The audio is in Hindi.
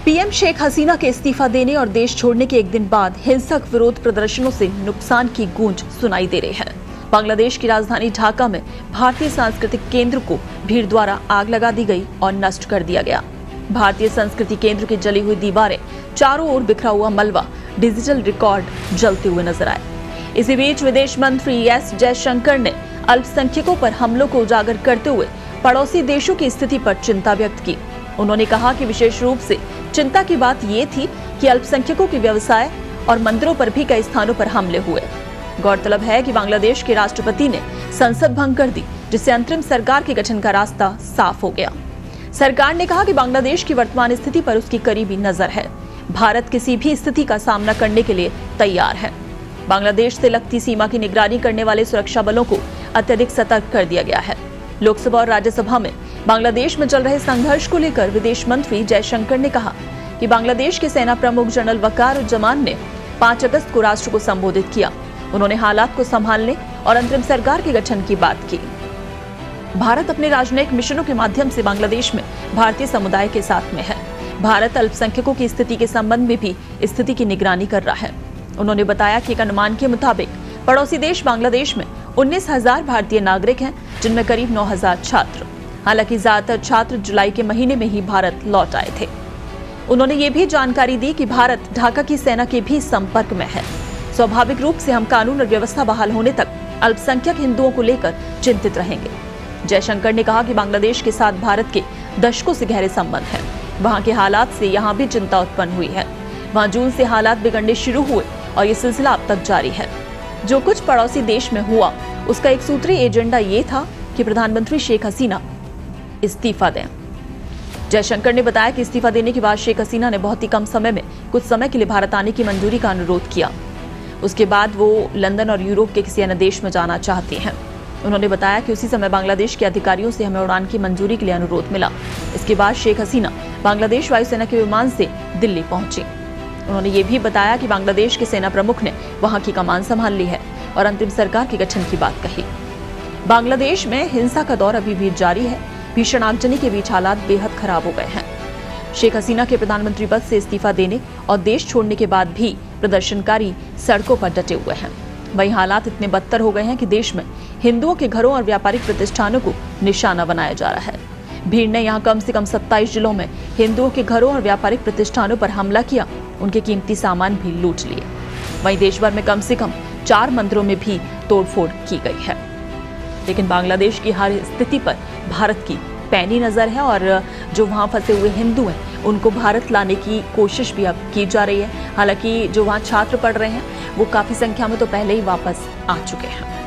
पीएम शेख हसीना के इस्तीफा देने और देश छोड़ने के एक दिन बाद हिंसक विरोध प्रदर्शनों से नुकसान की गूंज सुनाई दे रही है। बांग्लादेश की राजधानी ढाका में भारतीय सांस्कृतिक केंद्र को भीड़ द्वारा आग लगा दी गई और नष्ट कर दिया गया। भारतीय संस्कृति केंद्र की जली हुई दीवारें, चारों ओर बिखरा हुआ मलबा, डिजिटल रिकॉर्ड जलते हुए नजर आए। इसी बीच विदेश मंत्री एस जयशंकर ने अल्पसंख्यकों पर हमलों को उजागर करते हुए पड़ोसी देशों की स्थिति पर चिंता व्यक्त की। उन्होंने कहा कि विशेष रूप से चिंता की बात ये थी कि अल्पसंख्यकों के व्यवसाय और मंदिरों पर भी कई स्थानों पर हमले हुए। गौरतलब है कि बांग्लादेश के राष्ट्रपति ने संसद भंग कर दी, जिससे अंतरिम सरकार के गठन का रास्ता साफ हो गया। सरकार ने कहा कि बांग्लादेश की वर्तमान स्थिति पर उसकी करीबी नजर है। भारत किसी भी स्थिति का सामना करने के लिए तैयार है। बांग्लादेश से लगती सीमा की निगरानी करने वाले सुरक्षा बलों को अत्यधिक सतर्क कर दिया गया है। लोकसभा और राज्यसभा में बांग्लादेश में चल रहे संघर्ष को लेकर विदेश मंत्री जयशंकर ने कहा कि बांग्लादेश के सेना प्रमुख जनरल वकार-उज-जमान ने 5 अगस्त को राष्ट्र को संबोधित किया। उन्होंने हालात को संभालने और अंतरिम सरकार के गठन की बात की। भारत अपने राजनयिक मिशनों के माध्यम से बांग्लादेश में भारतीय समुदाय के साथ में है। भारत अल्पसंख्यकों की स्थिति के संबंध में भी स्थिति की निगरानी कर रहा है। उन्होंने बताया कि एक अनुमान के मुताबिक पड़ोसी देश बांग्लादेश में 19,000 भारतीय नागरिक हैं, जिनमें करीब 9,000 छात्र। हालांकि ज्यादातर छात्र जुलाई के महीने में ही भारत लौट आए थे। उन्होंने ये भी जानकारी दी कि भारत ढाका की सेना के भी संपर्क में है। स्वाभाविक रूप से हम कानून और व्यवस्था बहाल होने तक अल्पसंख्यक हिंदुओं को लेकर चिंतित रहेंगे। जयशंकर ने कहा कि बांग्लादेश के साथ भारत के दशकों से गहरे संबंध हैं। वहां के हालात से यहाँ भी चिंता उत्पन्न हुई है। वहां जून से हालात बिगड़ने शुरू हुए और ये सिलसिला अब तक जारी है। जो कुछ पड़ोसी देश में हुआ, उसका एक सूत्रीय एजेंडा ये था कि प्रधानमंत्री शेख हसीना इस्तीफा दें। जयशंकर ने बताया कि इस्तीफा देने के बाद शेख हसीना ने बहुत ही कम समय में कुछ समय के लिए भारत आने की मंजूरी का अनुरोध किया। उसके बाद वो लंदन और यूरोप के किसी अन्य देश में जाना चाहती हैं। उन्होंने बताया कि उसी समय बांग्लादेश के अधिकारियों से हमें उड़ान की मंजूरी के लिए अनुरोध मिला। इसके बाद शेख हसीना बांग्लादेश वायुसेना के विमान से दिल्ली पहुंची। उन्होंने ये भी बताया कि बांग्लादेश के सेना प्रमुख ने वहां की कमान संभाल ली है और अंतरिम सरकार के गठन की बात कही। बांग्लादेश में हिंसा का दौर अभी भी जारी है। भीषण आगजनी के बीच हालात बेहद खराब हो गए हैं। शेख हसीना के प्रधानमंत्री पद से इस्तीफा देने और देश छोड़ने के बाद भी प्रदर्शनकारी सड़कों पर डटे हुए हैं। वहीं हालात इतने बदतर हो गए हैं कि देश में हिंदुओं के घरों और व्यापारिक प्रतिष्ठानों को निशाना बनाया जा रहा है। भीड़ ने यहाँ कम से कम 27 जिलों में हिंदुओं के घरों और व्यापारिक प्रतिष्ठानों पर हमला किया, उनके कीमती सामान भी लूट लिए। वहीं देश भर में कम से कम 4 मंदिरों में भी तोड़फोड़ की गई है। लेकिन बांग्लादेश की हर स्थिति पर भारत की पैनी नजर है और जो वहां फंसे हुए हिंदू हैं, उनको भारत लाने की कोशिश भी अब की जा रही है। हालांकि जो वहां छात्र पढ़ रहे हैं, वो काफी संख्या में तो पहले ही वापस आ चुके हैं।